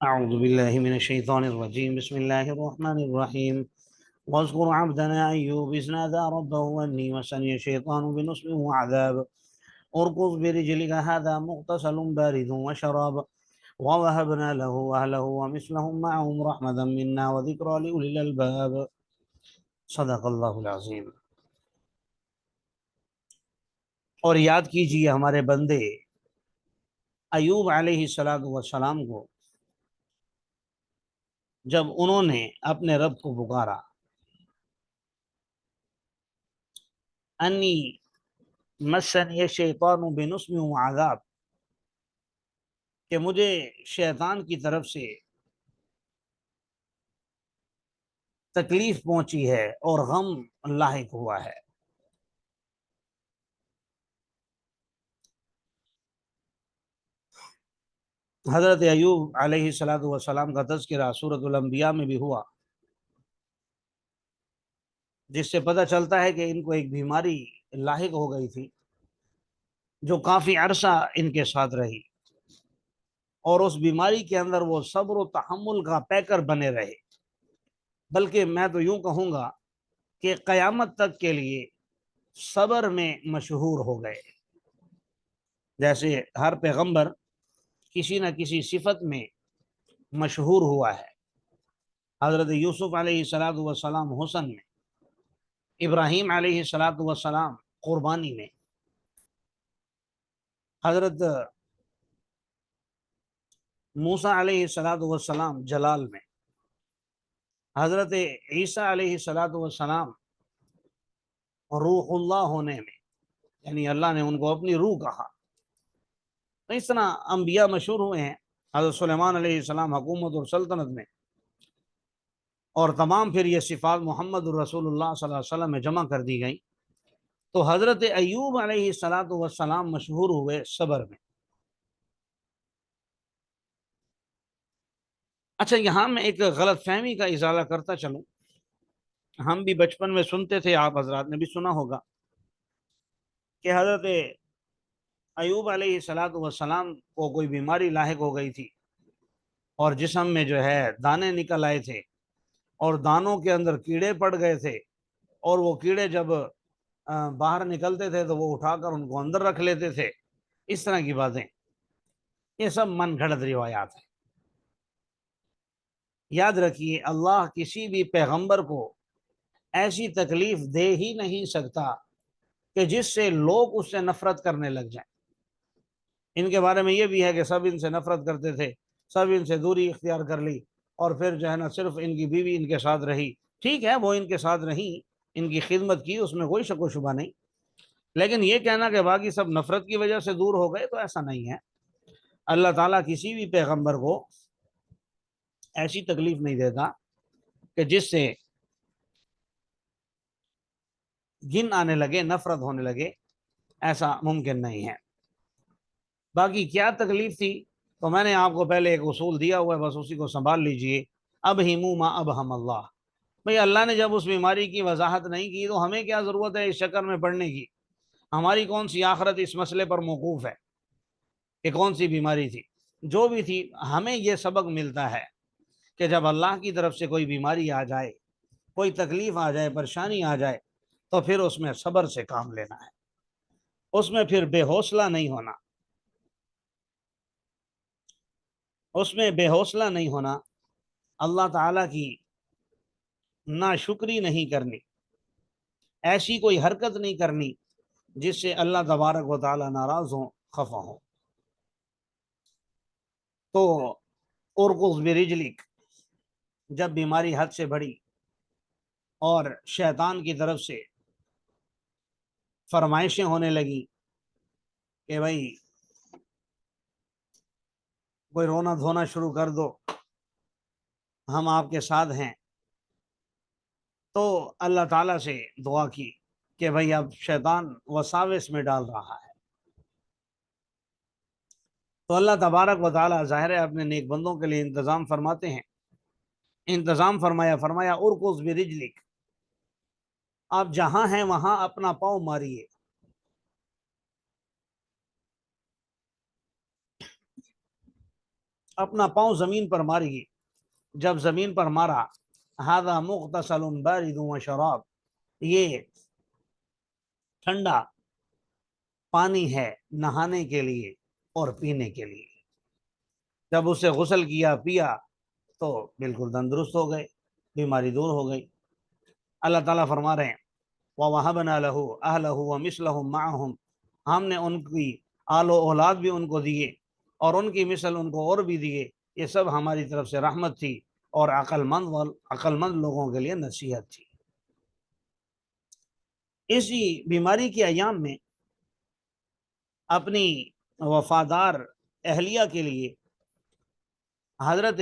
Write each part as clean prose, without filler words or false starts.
أعوذ بالله من الشيطان الرجيم بسم الله الرحمن الرحيم واذكر عبدنا أيوب إذ نادى ربه أني مسني الشيطان بنصب وعذاب اركض برجلك هذا مغتسل بارد وشراب ووهبنا له أهله ومثلهم معهم رحمة منا وذكرى لأولي الألباب صدق اللہ العظیم۔ اور یاد کیجئے ہمارے بندے ایوب علیہ السلام کو، جب انہوں نے اپنے رب کو پکارا انی مسنی شیطان بنصب وعذاب، کہ مجھے شیطان کی طرف سے تکلیف پہنچی ہے اور غم لاحق ہوا ہے۔ حضرت ایوب علیہ السلام کا تذکرہ سورۃ الانبیاء میں بھی ہوا، جس سے پتہ چلتا ہے کہ ان کو ایک بیماری لاحق ہو گئی تھی جو کافی عرصہ ان کے ساتھ رہی، اور اس بیماری کے اندر وہ صبر و تحمل کا پیکر بنے رہے، بلکہ میں تو یوں کہوں گا کہ قیامت تک کے لیے صبر میں مشہور ہو گئے۔ جیسے ہر پیغمبر کسی نہ کسی صفت میں مشہور ہوا ہے۔ حضرت یوسف علیہ السلام حسن میں، ابراہیم علیہ السلام قربانی میں، حضرت موسیٰ علیہ السلام جلال میں، حضرت عیسیٰ علیہ السلام روح اللہ ہونے میں، یعنی اللہ نے ان کو اپنی روح کہا۔ تو اس طرح انبیاء مشہور ہوئے ہیں۔ حضرت سلیمان علیہ السلام حکومت اور سلطنت میں، اور تمام پھر یہ صفات محمد الرسول اللہ صلی اللہ علیہ وسلم میں جمع کر دی گئی۔ تو حضرت ایوب علیہ السلام مشہور ہوئے صبر میں۔ اچھا، یہاں میں ایک غلط فہمی کا ازالہ کرتا چلوں۔ ہم بھی بچپن میں سنتے تھے، آپ حضرات نے بھی سنا ہوگا کہ حضرت ایوب علیہ السلام کو کوئی بیماری لاحق ہو گئی تھی، اور جسم میں جو ہے دانے نکل آئے تھے، اور دانوں کے اندر کیڑے پڑ گئے تھے، اور وہ کیڑے جب باہر نکلتے تھے تو وہ اٹھا کر ان کو اندر رکھ لیتے تھے۔ اس طرح کی باتیں، یہ سب من گھڑت روایات ہیں۔ یاد رکھیے، اللہ کسی بھی پیغمبر کو ایسی تکلیف دے ہی نہیں سکتا کہ جس سے لوگ اس سے نفرت کرنے لگ جائیں۔ ان کے بارے میں یہ بھی ہے کہ سب ان سے نفرت کرتے تھے، سب ان سے دوری اختیار کر لی، اور پھر جو ہے نا صرف ان کی بیوی ان کے ساتھ رہی۔ ٹھیک ہے، وہ ان کے ساتھ رہی، ان کی خدمت کی، اس میں کوئی شک و شبہ نہیں، لیکن یہ کہنا کہ باقی سب نفرت کی وجہ سے دور ہو گئے، تو ایسا نہیں ہے۔ اللہ تعالیٰ کسی بھی پیغمبر کو ایسی تکلیف نہیں دیتا کہ جس سے گن آنے لگے، نفرت ہونے لگے، ایسا ممکن نہیں ہے۔ باقی کیا تکلیف تھی، تو میں نے آپ کو پہلے ایک اصول دیا ہوا ہے، بس اسی کو سنبھال لیجئے۔ اب ہیمو ما ابہم اللہ، بھئی اللہ نے جب اس بیماری کی وضاحت نہیں کی تو ہمیں کیا ضرورت ہے اس شکر میں پڑھنے کی؟ ہماری کون سی آخرت اس مسئلے پر موقوف ہے کہ کون سی بیماری تھی؟ جو بھی تھی، ہمیں یہ سبق ملتا ہے کہ جب اللہ کی طرف سے کوئی بیماری آ جائے، کوئی تکلیف آ جائے، پریشانی آ جائے، تو پھر اس میں صبر سے کام لینا ہے، اس میں پھر بے حوصلہ نہیں ہونا، اس میں بے حوصلہ نہیں ہونا، اللہ تعالیٰ کی ناشکری نہیں کرنی، ایسی کوئی حرکت نہیں کرنی جس سے اللہ تبارک و تعالیٰ ناراض ہوں، خفا ہوں۔ تو ارقص برجلک، جب بیماری حد سے بڑھی اور شیطان کی طرف سے فرمائشیں ہونے لگی کہ بھائی کوئی رونا دھونا شروع کر دو، ہم آپ کے ساتھ ہیں، تو اللہ تعالیٰ سے دعا کی کہ بھائی اب شیطان وساوس میں ڈال رہا ہے۔ تو اللہ تبارک و تعالیٰ ظاہر ہے اپنے نیک بندوں کے لیے انتظام فرماتے ہیں۔ انتظام فرمایا ارقص برجلک، آپ جہاں ہیں وہاں اپنا پاؤں ماریے۔ اپنا پاؤں زمین پر ماری، جب زمین پر مارا، ھذا مغتسل بارد و شراب، یہ ٹھنڈا پانی ہے نہانے کے لیے اور پینے کے لیے۔ جب اسے غسل کیا پیا تو بالکل تندرست ہو گئے، بیماری دور ہو گئی۔ اللہ تعالیٰ فرما رہے ہیں وَوَهَبْنَا لَهُ أَهْلَهُ وَمِثْلَهُمْ مَعَهُمْ، ہم نے ان کی آل و اولاد بھی ان کو دیے اور ان کی مثل ان کو اور بھی دیے، یہ سب ہماری طرف سے رحمت تھی اور عقل مند لوگوں کے لیے نصیحت تھی۔ اسی بیماری کے ایام میں اپنی وفادار اہلیہ کے لیے حضرت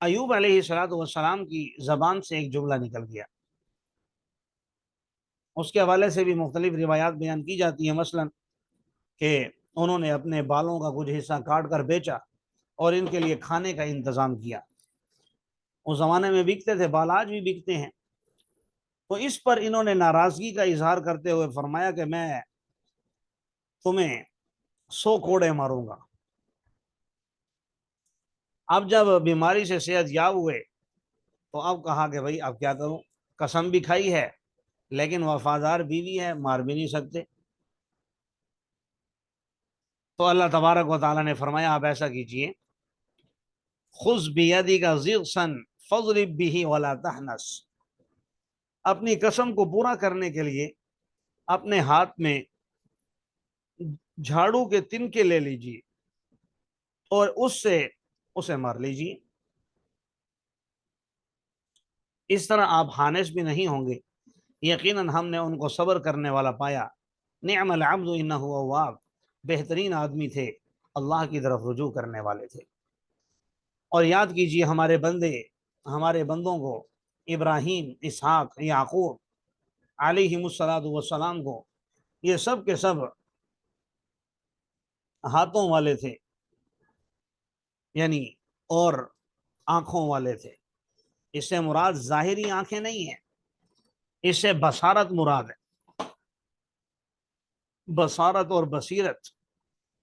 ایوب علیہ السلام کی زبان سے ایک جملہ نکل گیا، اس کے حوالے سے بھی مختلف روایات بیان کی جاتی ہیں، مثلا کہ انہوں نے اپنے بالوں کا کچھ حصہ کاٹ کر بیچا اور ان کے لیے کھانے کا انتظام کیا۔ اس زمانے میں بکتے تھے بال، آج بھی بکتے ہیں۔ تو اس پر انہوں نے ناراضگی کا اظہار کرتے ہوئے فرمایا کہ میں تمہیں 100 کوڑے ماروں گا۔ اب جب بیماری سے صحت یاب ہوئے تو اب کہا کہ بھائی اب کیا کروں، قسم بھی کھائی ہے لیکن وفادار بیوی ہے، مار بھی نہیں سکتے۔ تو اللہ تبارک و تعالیٰ نے فرمایا آپ ایسا کیجئے، خذ بیدک ضغثا فاضرب به ولا تحنث، اپنی قسم کو پورا کرنے کے لیے اپنے ہاتھ میں جھاڑو کے تنکے لے لیجئے اور اس سے اسے مار لیجئے۔ اس طرح آپ حانث بھی نہیں ہوں گے، یقیناً ہم نے ان کو صبر کرنے والا پایا۔ نعم العبد انہ اواب، بہترین آدمی تھے، اللہ کی طرف رجوع کرنے والے تھے۔ اور یاد کیجئے ہمارے بندوں کو، ابراہیم، اسحاق، یعقوب علیہم السلام کو، یہ سب کے سب ہاتھوں والے تھے، یعنی اور آنکھوں والے تھے۔ اس سے مراد ظاہری آنکھیں نہیں ہیں، اس سے بصارت مراد ہے، بصارت اور بصیرت۔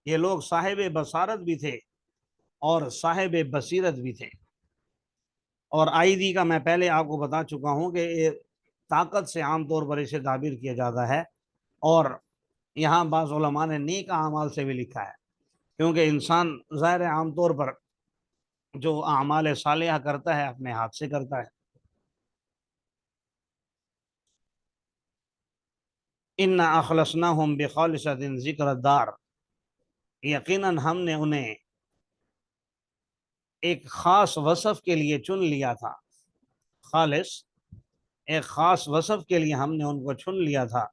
یہ لوگ صاحب بصارت بھی تھے اور صاحب بصیرت بھی تھے۔ اور آئی کا میں پہلے آپ کو بتا چکا ہوں کہ یہ طاقت سے عام طور پر اسے تعبیر کیا جاتا ہے، اور یہاں بعض علماء نے نیک اعمال سے بھی لکھا ہے، کیونکہ انسان ظاہر عام طور پر جو اعمال صالحہ کرتا ہے اپنے ہاتھ سے کرتا ہے۔ ان اخلصناہم بخالصۃ ذکر الدار، یقیناً ہم نے انہیں ایک خاص وصف کے لیے چن لیا تھا، خالص ایک خاص وصف کے لیے ہم نے ان کو چن لیا تھا،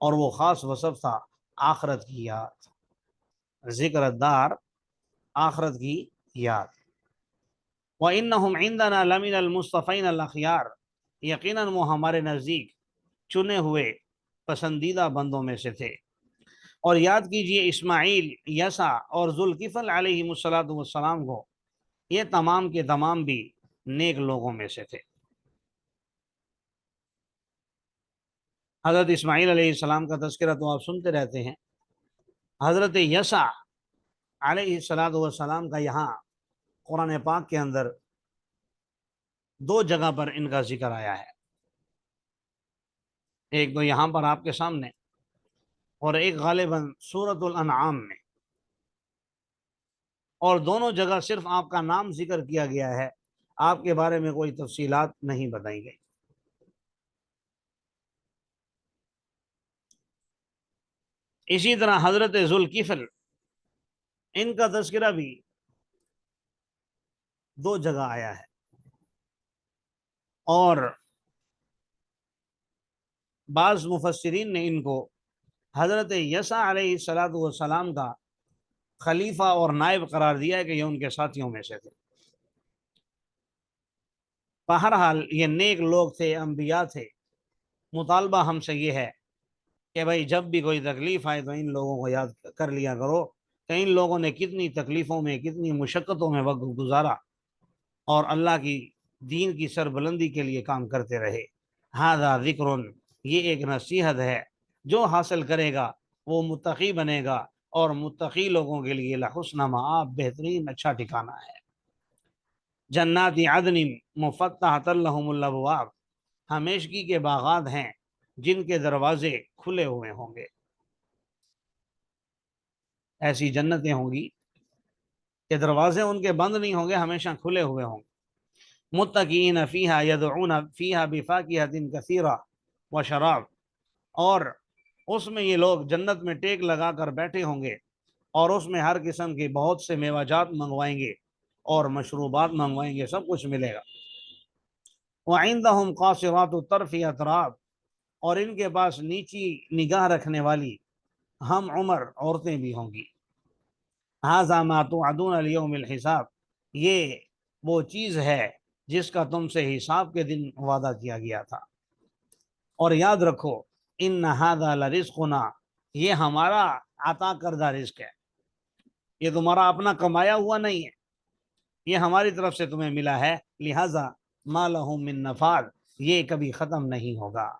اور وہ خاص وصف تھا آخرت کی یاد، ذکر الدار، آخرت کی یاد۔ وَإِنَّهُمْ عِنْدَنَا لَمِنَ الْمُصْطَفَيْنَ الْأَخْيَارِ، یقیناً وہ ہمارے نزدیک چنے ہوئے پسندیدہ بندوں میں سے تھے۔ اور یاد کیجئے اسماعیل، یسع اور ذوالکفل علیہم السلام کو، یہ تمام کے تمام بھی نیک لوگوں میں سے تھے۔ حضرت اسماعیل علیہ السلام کا تذکرہ تو آپ سنتے رہتے ہیں۔ حضرت یسع علیہ السلام کا یہاں قرآن پاک کے اندر 2 جگہ پر ان کا ذکر آیا ہے، ایک تو یہاں پر آپ کے سامنے اور ایک غالباً سورۃ الانعام میں، اور دونوں جگہ صرف آپ کا نام ذکر کیا گیا ہے، آپ کے بارے میں کوئی تفصیلات نہیں بتائی گئی۔ اسی طرح حضرت ذوالکفل، ان کا تذکرہ بھی 2 جگہ آیا ہے، اور بعض مفسرین نے ان کو حضرت یسع علیہ السلام کا خلیفہ اور نائب قرار دیا ہے کہ یہ ان کے ساتھیوں میں سے تھے۔ بہرحال یہ نیک لوگ تھے، انبیاء تھے۔ مطالبہ ہم سے یہ ہے کہ بھائی جب بھی کوئی تکلیف آئے تو ان لوگوں کو یاد کر لیا کرو کہ ان لوگوں نے کتنی تکلیفوں میں، کتنی مشقتوں میں وقت گزارا اور اللہ کی دین کی سربلندی کے لیے کام کرتے رہے۔ ھذا ذکر، یہ ایک نصیحت ہے، جو حاصل کرے گا وہ متقی بنے گا، اور متقی لوگوں کے لیے لحسن مآب، بہترین اچھا ٹھکانہ ہے۔ جنات عدن مفتحۃ لہم الابواب، ہمیشگی کے باغات ہیں جن کے دروازے کھلے ہوئے ہوں گے۔ ایسی جنتیں ہوں گی کہ دروازے ان کے بند نہیں ہوں گے، ہمیشہ کھلے ہوئے ہوں گے۔ متکئین فیہا یدعون فیہا بفاکہۃ کثیرہ وشراب، اور اس میں یہ لوگ جنت میں ٹیک لگا کر بیٹھے ہوں گے اور اس میں ہر قسم کے بہت سے میوہ جات منگوائیں گے اور مشروبات منگوائیں گے، سب کچھ ملے گا۔ وعندہم قاصرات الطرف اطراب، اور ان کے پاس نیچی نگاہ رکھنے والی ہم عمر عورتیں بھی ہوں گی۔ ھذا ما توعدون لیوم الحساب، یہ وہ چیز ہے جس کا تم سے حساب کے دن وعدہ کیا گیا تھا۔ اور یاد رکھو ان ھذا لرزقنا، یہ ہمارا عطا کردہ رزق ہے، یہ تمہارا اپنا کمایا ہوا نہیں ہے، یہ ہماری طرف سے تمہیں ملا ہے، لہذا ما لہ من نفاد، یہ کبھی ختم نہیں ہوگا،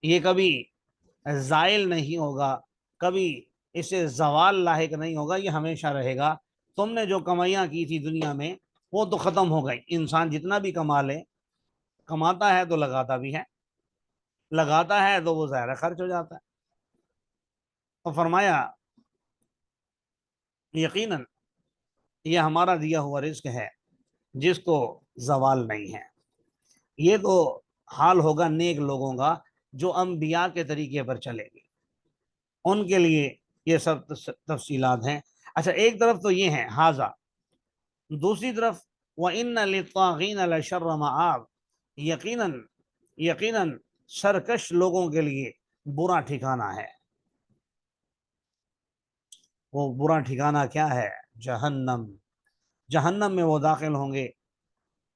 یہ کبھی زائل نہیں ہوگا، کبھی اسے زوال لاحق نہیں ہوگا، یہ ہمیشہ رہے گا۔ تم نے جو کمائیاں کی تھی دنیا میں وہ تو ختم ہو گئی، انسان جتنا بھی کما لے، کماتا ہے تو لگاتا بھی ہے، لگاتا ہے تو وہ ظاہر خرچ ہو جاتا ہے۔ تو فرمایا یقیناً یہ ہمارا دیا ہوا رزق ہے جس کو زوال نہیں ہے۔ یہ تو حال ہوگا نیک لوگوں کا جو انبیاء کے طریقے پر چلے گے، ان کے لیے یہ سب تفصیلات ہیں۔ اچھا، ایک طرف تو یہ ہے حاضہ، دوسری طرف وَإِنَّ لِلطَّاغِينَ لَشَرَّ مَآب، یقیناً یقیناً سرکش لوگوں کے لیے برا ٹھکانہ ہے۔ وہ برا ٹھکانہ کیا ہے؟ جہنم، جہنم میں وہ داخل ہوں گے۔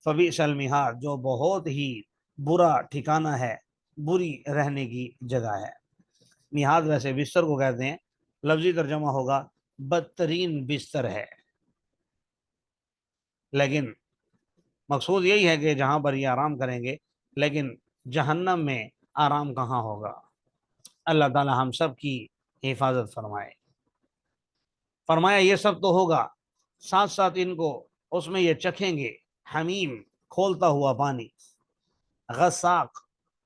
فبئس المہاد، جو بہت ہی برا ٹھکانہ ہے، بری رہنے کی جگہ ہے۔ میہاد ویسے بستر کو کہتے ہیں، لفظی ترجمہ ہوگا بدترین بستر ہے، لیکن مقصود یہی ہے کہ جہاں پر یہ آرام کریں گے، لیکن جہنم میں آرام کہاں ہوگا۔ اللہ تعالی ہم سب کی حفاظت فرمائے۔ فرمایا یہ سب تو ہوگا، ساتھ ساتھ ان کو اس میں یہ چکھیں گے حمیم، کھولتا ہوا پانی، غساق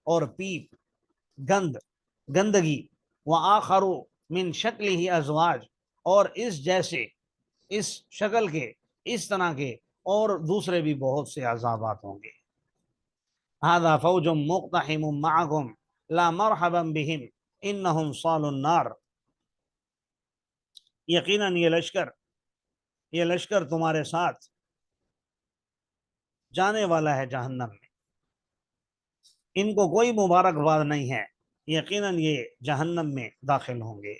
اور پیپ، گندگی، وآخر من شکلہ ازواج، اور اس جیسے، اس شکل کے، اس طرح کے اور دوسرے بھی بہت سے عذابات ہوں گے۔ ھذا فوج مقتحم معکم لا مرحبا بہم انہم صالوا النار، یقیناً یہ لشکر تمہارے ساتھ جانے والا ہے جہنم میں، ان کو کوئی مبارکباد نہیں ہے، یقیناً یہ جہنم میں داخل ہوں گے۔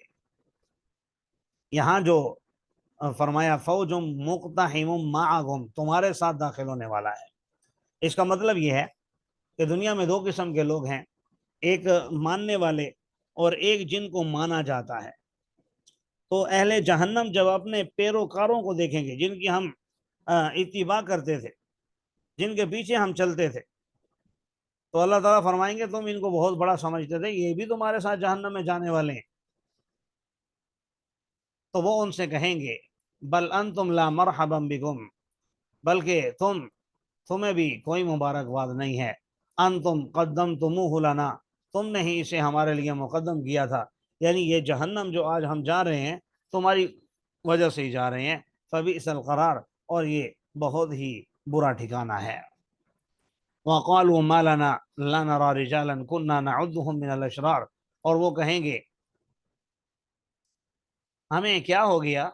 یہاں جو فرمایا فوج مقتحم معکم، تمہارے ساتھ داخل ہونے والا ہے، اس کا مطلب یہ ہے کہ دنیا میں دو قسم کے لوگ ہیں، ایک ماننے والے اور ایک جن کو مانا جاتا ہے۔ تو اہل جہنم جب اپنے پیروکاروں کو دیکھیں گے، جن کی ہم اتباع کرتے تھے، جن کے پیچھے ہم چلتے تھے، تو اللہ تعالیٰ فرمائیں گے تم ان کو بہت بڑا سمجھتے تھے، یہ بھی تمہارے ساتھ جہنم میں جانے والے ہیں۔ تو وہ ان سے کہیں گے بل انتم لا مرحبا بکم، بلکہ تمہیں بھی کوئی مبارکباد نہیں ہے، انتم قدمتموہ لنا، تم نے ہی اسے ہمارے لیے مقدم کیا تھا، یعنی یہ جہنم جو آج ہم جا رہے ہیں تمہاری وجہ سے ہی جا رہے ہیں۔ فبئس القرار، اور یہ بہت ہی برا ٹھکانہ ہے۔ وقالوا ما لنا لا نرى رجالا كنا نعدهم من الاشرار، اور وہ کہیں گے ہمیں کیا ہو گیا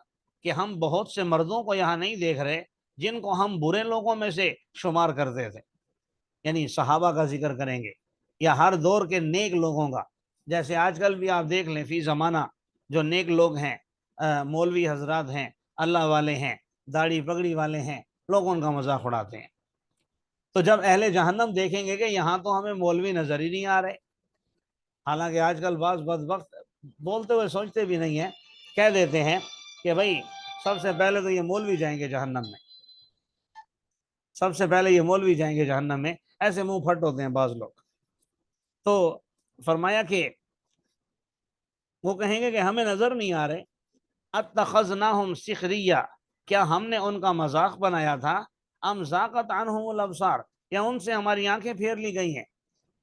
کہ ہم بہت سے مردوں کو یہاں نہیں دیکھ رہے جن کو ہم برے لوگوں میں سے شمار کرتے تھے، یعنی صحابہ کا ذکر کریں گے یا ہر دور کے نیک لوگوں کا۔ جیسے آج کل بھی آپ دیکھ لیں، فی زمانہ جو نیک لوگ ہیں، مولوی حضرات ہیں، اللہ والے ہیں، داڑھی پگڑی والے ہیں، لوگ ان کا مذاق اڑاتے ہیں۔ تو جب اہل جہنم دیکھیں گے کہ یہاں تو ہمیں مولوی نظر ہی نہیں آ رہے، حالانکہ آج کل بعض بدبخت بولتے ہوئے سوچتے بھی نہیں ہیں، کہہ دیتے ہیں کہ بھائی سب سے پہلے تو یہ مولوی جائیں گے جہنم میں، سب سے پہلے یہ مولوی جائیں گے جہنم میں، ایسے منہ پھٹ ہوتے ہیں بعض لوگ۔ تو فرمایا کہ وہ کہیں گے کہ ہمیں نظر نہیں آ رہے، اتخذناہم سخریہ، کیا ہم نے ان کا مذاق بنایا تھا، ام ذاقت عنہم الابصار، یا ان سے ہماری آنکھیں پھیر لی گئی ہیں،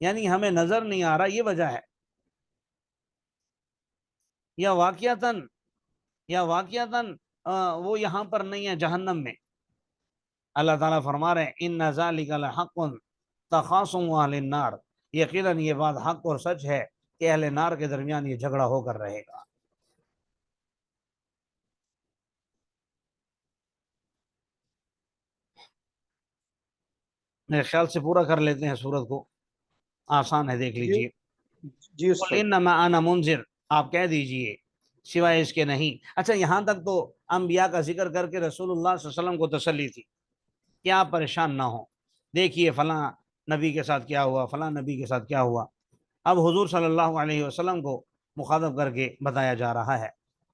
یعنی ہمیں نظر نہیں آ رہا، یہ وجہ ہے۔ یا واقعتاً، یا واقعتاً وہ یہاں پر نہیں ہے، جہنم میں۔ اللہ تعالیٰ فرما رہے ہیں ان ذالک لحق تخاصم اہل النار، یقیناً یہ بات حق اور سچ ہے کہ اہل نار کے درمیان یہ جھگڑا ہو کر رہے گا۔ میرے خیال سے پورا کر لیتے ہیں سورت کو، آسان ہے، دیکھ جی لیجئے۔ جی قل استاد۔ انما انا منذر، آپ کہہ دیجئے سوائے اس کے نہیں۔ اچھا، یہاں تک تو انبیاء کا ذکر کر کے رسول اللہ صلی اللہ علیہ وسلم کو تسلی تھی کہ آپ پریشان نہ ہوں، دیکھیے فلاں نبی کے ساتھ کیا ہوا، فلاں نبی کے ساتھ کیا ہوا۔ اب حضور صلی اللہ علیہ وسلم کو مخاطب کر کے بتایا جا رہا ہے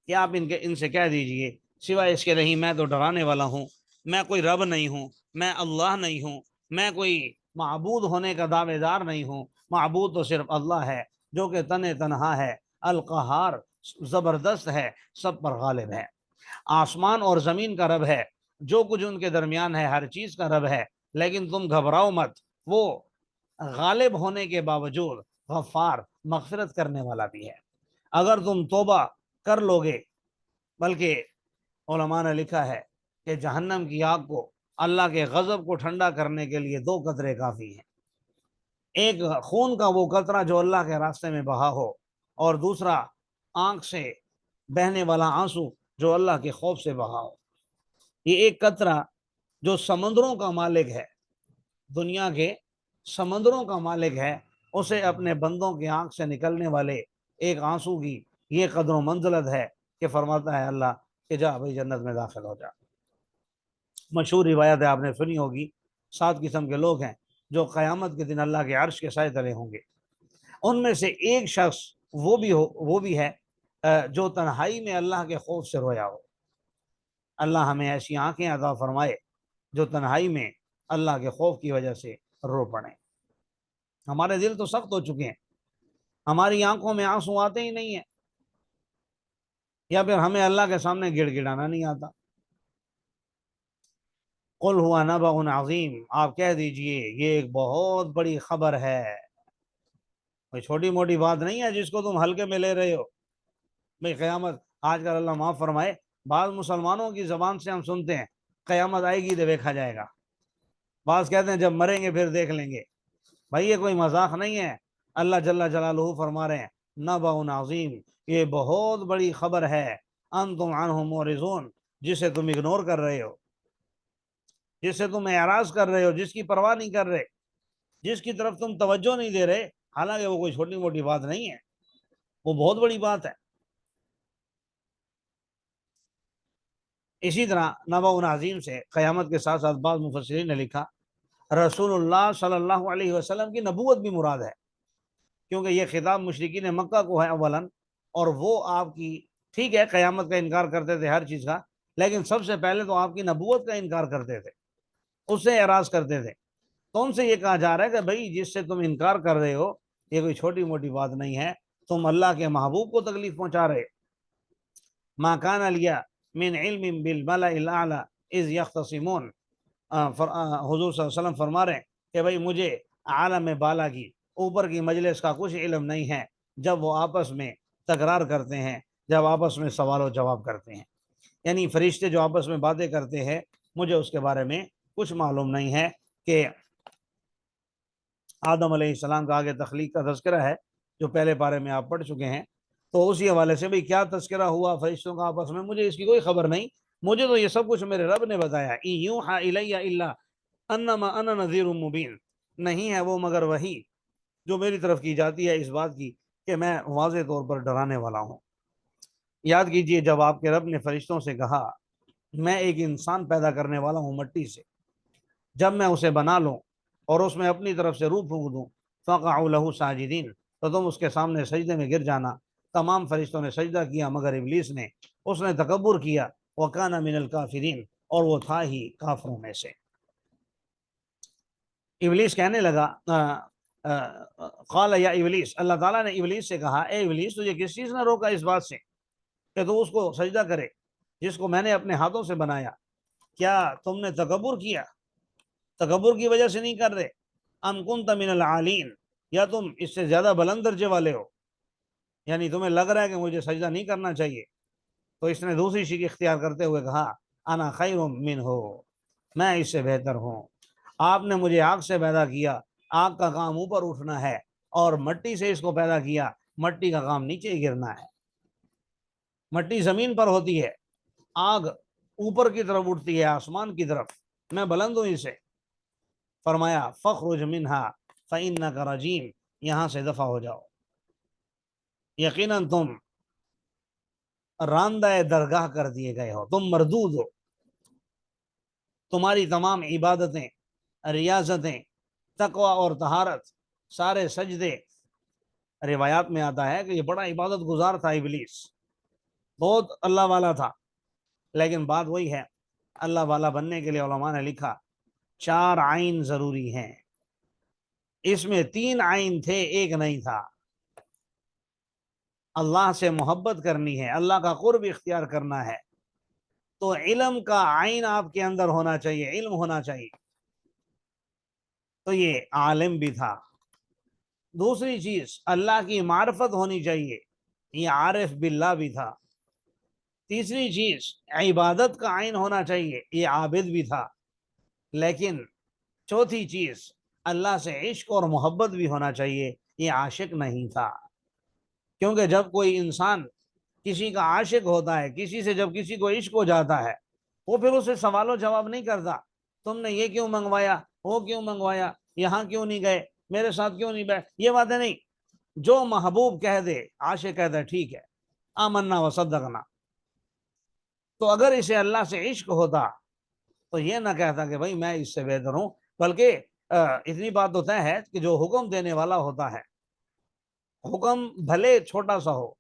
کہ آپ ان سے کہہ دیجئے سوائے اس کے نہیں، میں تو ڈرانے والا ہوں، میں کوئی رب نہیں ہوں، میں اللہ نہیں ہوں، میں کوئی معبود ہونے کا دعوے دار نہیں ہوں، معبود تو صرف اللہ ہے جو کہ تنہا ہے، القہار، زبردست ہے، سب پر غالب ہے، آسمان اور زمین کا رب ہے، جو کچھ ان کے درمیان ہے ہر چیز کا رب ہے، لیکن تم گھبراؤ مت، وہ غالب ہونے کے باوجود غفار، مغفرت کرنے والا بھی ہے۔ اگر تم توبہ کر لو گے، بلکہ علماء نے لکھا ہے کہ جہنم کی آگ کو اللہ کے غضب کو ٹھنڈا کرنے کے لیے 2 قطرے کافی ہیں، ایک خون کا وہ قطرہ جو اللہ کے راستے میں بہا ہو، اور دوسرا آنکھ سے بہنے والا آنسو جو اللہ کے خوف سے بہا ہو۔ یہ ایک قطرہ جو سمندروں کا مالک ہے، دنیا کے سمندروں کا مالک ہے، اسے اپنے بندوں کی آنکھ سے نکلنے والے ایک آنسو کی یہ قدر و منزلت ہے کہ فرماتا ہے اللہ کہ جا بھائی جنت میں داخل ہو جا۔ مشہور روایت ہے، آپ نے سنی ہوگی، 7 قسم کے لوگ ہیں جو قیامت کے دن اللہ کے عرش کے سائے تلے ہوں گے۔ ان میں سے ایک شخص وہ بھی ہے جو تنہائی میں اللہ کے خوف سے رویا ہو۔ اللہ ہمیں ایسی آنکھیں عطا فرمائے جو تنہائی میں اللہ کے خوف کی وجہ سے رو پڑیں۔ ہمارے دل تو سخت ہو چکے ہیں، ہماری آنکھوں میں آنسو آتے ہی نہیں ہیں، یا پھر ہمیں اللہ کے سامنے گڑ گڑانا نہیں آتا۔ قل ہوا نبأ عظیم، آپ کہہ دیجئے یہ ایک بہت بڑی خبر ہے، کوئی چھوٹی موٹی بات نہیں ہے جس کو تم ہلکے میں لے رہے ہو۔ بھئی قیامت، آج کل اللہ معاف فرمائے، بعض مسلمانوں کی زبان سے ہم سنتے ہیں قیامت آئے گی تو دیکھا جائے گا، بعض کہتے ہیں جب مریں گے پھر دیکھ لیں گے۔ بھائی یہ کوئی مذاق نہیں ہے، اللہ جل جلالہ فرما رہے ہیں نبأ عظیم، یہ بہت بڑی خبر ہے، انتم عنہ معرضون، جسے تم اگنور کر رہے ہو، جس سے تم اعراض کر رہے ہو، جس کی پرواہ نہیں کر رہے، جس کی طرف تم توجہ نہیں دے رہے، حالانکہ وہ کوئی چھوٹی موٹی بات نہیں ہے، وہ بہت بڑی بات ہے۔ اسی طرح نبأ عظیم سے قیامت کے ساتھ ساتھ بعض مفسرین نے لکھا رسول اللہ صلی اللہ علیہ وسلم کی نبوت بھی مراد ہے، کیونکہ یہ خطاب مشرکین مکہ کو ہے اولاً، اور وہ آپ کی، ٹھیک ہے قیامت کا انکار کرتے تھے ہر چیز کا، لیکن سب سے پہلے تو آپ کی نبوت کا انکار کرتے تھے، اس سے اعراض کرتے تھے۔ تو ان سے یہ کہا جا رہا ہے کہ بھائی جس سے تم انکار کر رہے ہو یہ کوئی چھوٹی موٹی بات نہیں ہے، تم اللہ کے محبوب کو تکلیف پہنچا رہے۔ ما کان لی من علم بالملأ الاعلی اذ یختصمون، حضور صلی اللہ علیہ وسلم فرما رہے ہیں کہ بھائی مجھے عالم بالا کی، اوپر کی مجلس کا کچھ علم نہیں ہے جب وہ آپس میں تکرار کرتے ہیں، جب آپس میں سوال و جواب کرتے ہیں، یعنی فرشتے جو آپس میں باتیں کرتے ہیں مجھے اس کے بارے میں کچھ معلوم نہیں ہے۔ کہ آدم علیہ السلام کا آگے تخلیق کا تذکرہ ہے جو پہلے پارے میں آپ پڑھ چکے ہیں، تو اسی حوالے سے بھئی کیا تذکرہ ہوا فرشتوں کا آپس میں، مجھے اس کی کوئی خبر نہیں، مجھے تو یہ سب کچھ میرے رب نے بتایا، ان یوحى الی الا انما انا نذیر مبین، نہیں ہے وہ مگر وہی جو میری طرف کی جاتی ہے اس بات کی کہ میں واضح طور پر ڈرانے والا ہوں۔ یاد کیجئے جب آپ کے رب نے فرشتوں سے کہا میں ایک انسان پیدا کرنے والا ہوں مٹی سے، جب میں اسے بنا لوں اور اس میں اپنی طرف سے روح پھونک دوں فقعوا لہ ساجدین، تو تم اس کے سامنے سجدے میں گر جانا۔ تمام فرشتوں نے سجدہ کیا مگر ابلیس نے، اس نے تکبر کیا، وکان من الکافرین، اور وہ تھا ہی کافروں میں سے۔ ابلیس کہنے لگا قال یا ابلیس، اللہ تعالیٰ نے ابلیس سے کہا اے ابلیس تجھے کس چیز نے روکا اس بات سے کہ تو اس کو سجدہ کرے جس کو میں نے اپنے ہاتھوں سے بنایا؟ کیا تم نے تکبر کیا؟ تکبر کی وجہ سے نہیں کر رہے؟ ام کنت من العالین، یا تم اس سے زیادہ بلند درجے والے ہو، یعنی تمہیں لگ رہا ہے کہ مجھے سجدہ نہیں کرنا چاہیے؟ تو اس نے دوسری شک اختیار کرتے ہوئے کہا انا خیر منہ، میں اس سے بہتر ہوں، آپ نے مجھے آگ سے پیدا کیا، آگ کا کام اوپر اٹھنا ہے، اور مٹی سے اس کو پیدا کیا، مٹی کا کام نیچے گرنا ہے۔ مٹی زمین پر ہوتی ہے، آگ اوپر کی طرف اٹھتی ہے، آسمان کی طرف، میں بلند ہوں اسے۔ فرمایا فخرج منہا فإنک رجیم، یہاں سے دفع ہو جاؤ، یقیناً تم راندہ درگاہ کر دیے گئے ہو، تم مردود ہو، تمہاری تمام عبادتیں، ریاضتیں، تقوی اور طہارت، سارے سجدے۔ روایات میں آتا ہے کہ یہ بڑا عبادت گزار تھا ابلیس، بہت اللہ والا تھا، لیکن بات وہی ہے، اللہ والا بننے کے لیے علماء نے لکھا 4 عین ضروری ہیں، اس میں 3 عین تھے، ایک نہیں تھا۔ اللہ سے محبت کرنی ہے، اللہ کا قرب اختیار کرنا ہے، تو علم کا عین آپ کے اندر ہونا چاہیے، علم ہونا چاہیے، تو یہ عالم بھی تھا۔ دوسری چیز اللہ کی معرفت ہونی چاہیے، یہ عارف باللہ بھی تھا۔ تیسری چیز عبادت کا عین ہونا چاہیے، یہ عابد بھی تھا۔ لیکن چوتھی چیز اللہ سے عشق اور محبت بھی ہونا چاہیے، یہ عاشق نہیں تھا۔ کیونکہ جب کوئی انسان کسی کا عاشق ہوتا ہے، کسی سے جب کسی کو عشق ہو جاتا ہے، وہ پھر اسے سوال و جواب نہیں کرتا، تم نے یہ کیوں منگوایا، وہ کیوں منگوایا، یہاں کیوں نہیں گئے، میرے ساتھ کیوں نہیں بیٹھے، یہ باتیں نہیں۔ جو محبوب کہہ دے، عاشق کہتا ہے ٹھیک ہے، آمنا و صدقنا۔ تو اگر اسے اللہ سے عشق ہوتا تو یہ نہ کہتا کہ بھائی میں اس سے بہتر ہوں، بلکہ اتنی بات تو طے ہے کہ جو حکم دینے والا ہوتا ہے، حکم بھلے چھوٹا سا ہو،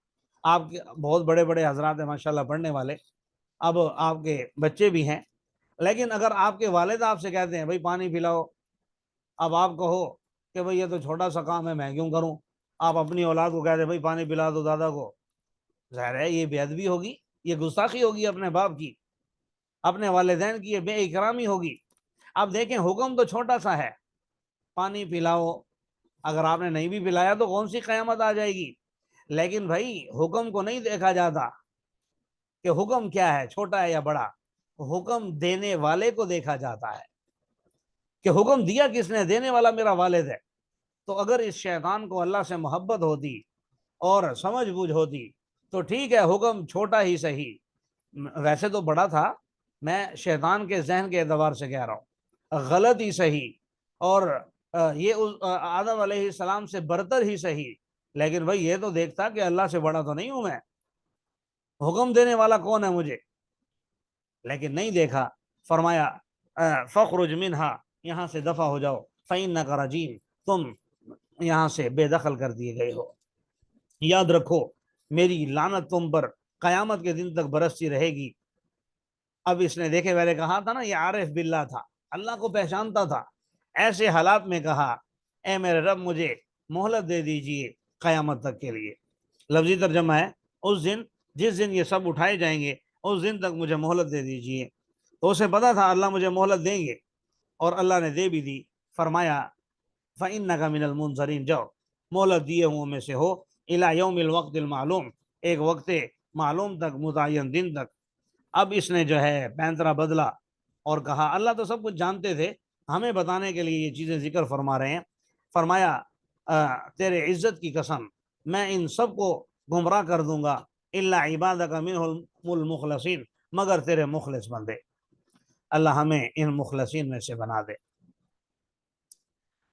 آپ کے بہت بڑے بڑے حضرات ہیں ماشاءاللہ پڑھنے والے، اب آپ کے بچے بھی ہیں، لیکن اگر آپ کے والد آپ سے کہتے ہیں بھائی پانی پلاؤ، اب آپ کہو کہ بھئی یہ تو چھوٹا سا کام ہے میں کیوں کروں، آپ اپنی اولاد کو کہتے ہیں بھئی پانی پلا دو دادا کو، ظاہر ہے یہ بے ادبی ہوگی، یہ گستاخی ہوگی اپنے باپ کی، اپنے والدین کی یہ بے اکرامی ہوگی۔ اب دیکھیں حکم تو چھوٹا سا ہے، پانی پلاؤ، اگر آپ نے نہیں بھی پلایا تو کون سی قیامت آ جائے گی، لیکن بھائی حکم کو نہیں دیکھا جاتا کہ حکم کیا ہے، چھوٹا ہے یا بڑا، حکم دینے والے کو دیکھا جاتا ہے کہ حکم دیا کس نے، دینے والا میرا والد ہے۔ تو اگر اس شیطان کو اللہ سے محبت ہوتی اور سمجھ بوجھ ہوتی تو ٹھیک ہے، حکم چھوٹا ہی صحیح، ویسے تو بڑا تھا، میں شیطان کے ذہن کے اعتبار سے کہہ رہا ہوں، غلط ہی صحیح، اور یہ آدم علیہ السلام سے برتر ہی صحیح، لیکن بھائی یہ تو دیکھتا کہ اللہ سے بڑا تو نہیں ہوں میں، حکم دینے والا کون ہے مجھے، لیکن نہیں دیکھا۔ فرمایا فخرج منہا، یہاں سے دفع ہو جاؤ، فإنک رجیم، تم یہاں سے بے دخل کر دیے گئے ہو، یاد رکھو میری لعنت تم پر قیامت کے دن تک برستی رہے گی۔ اب اس نے دیکھے، میں نے کہا تھا نا یہ عارف باللہ تھا، اللہ کو پہچانتا تھا، ایسے حالات میں کہا اے میرے رب مجھے مہلت دے دیجئے قیامت تک کے لیے۔ لفظی ترجمہ ہے اس دن، جس دن یہ سب اٹھائے جائیں گے اس دن تک مجھے مہلت دے دیجئے۔ تو اسے پتا تھا اللہ مجھے مہلت دیں گے، اور اللہ نے دے بھی دی۔ فرمایا فإنک من المنظرین، جاؤ مہلت دیے ہوں میں سے ہو، الی یوم الوقت المعلوم، ایک وقت معلوم تک، متعین دن تک۔ اب اس نے جو ہے پینترا بدلا اور کہا اللہ تو سب کچھ جانتے تھے، ہمیں بتانے کے لیے یہ چیزیں ذکر فرما رہے ہیں۔ فرمایا تیرے عزت کی قسم میں ان سب کو گمراہ کر دوں گا، الا عبادک منہم المخلصین، مگر تیرے مخلص بندے، اللہ ہمیں ان مخلصین میں سے بنا دے۔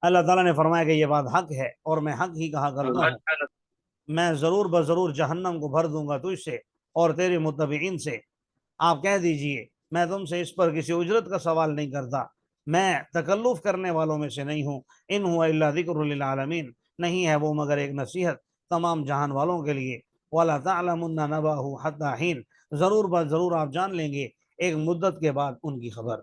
اللہ تعالیٰ نے فرمایا کہ یہ بات حق ہے اور میں حق ہی کہا کرتا ہوں، میں ضرور بضرور جہنم کو بھر دوں گا تجھ سے اور تیرے متبعین سے۔ آپ کہہ دیجئے میں تم سے اس پر کسی اجرت کا سوال نہیں کرتا، میں تکلف کرنے والوں میں سے نہیں ہوں، ان ہوا الا ذکر للعالمین، نہیں ہے وہ مگر ایک نصیحت تمام جہان والوں کے لیے۔ وَلَا تَعْلَمُنَّ نَبَأَهُ حَتَّىٰ حِينٍ، ضرور بات ضرور آپ جان لیں گے ایک مدت کے بعد ان کی خبر۔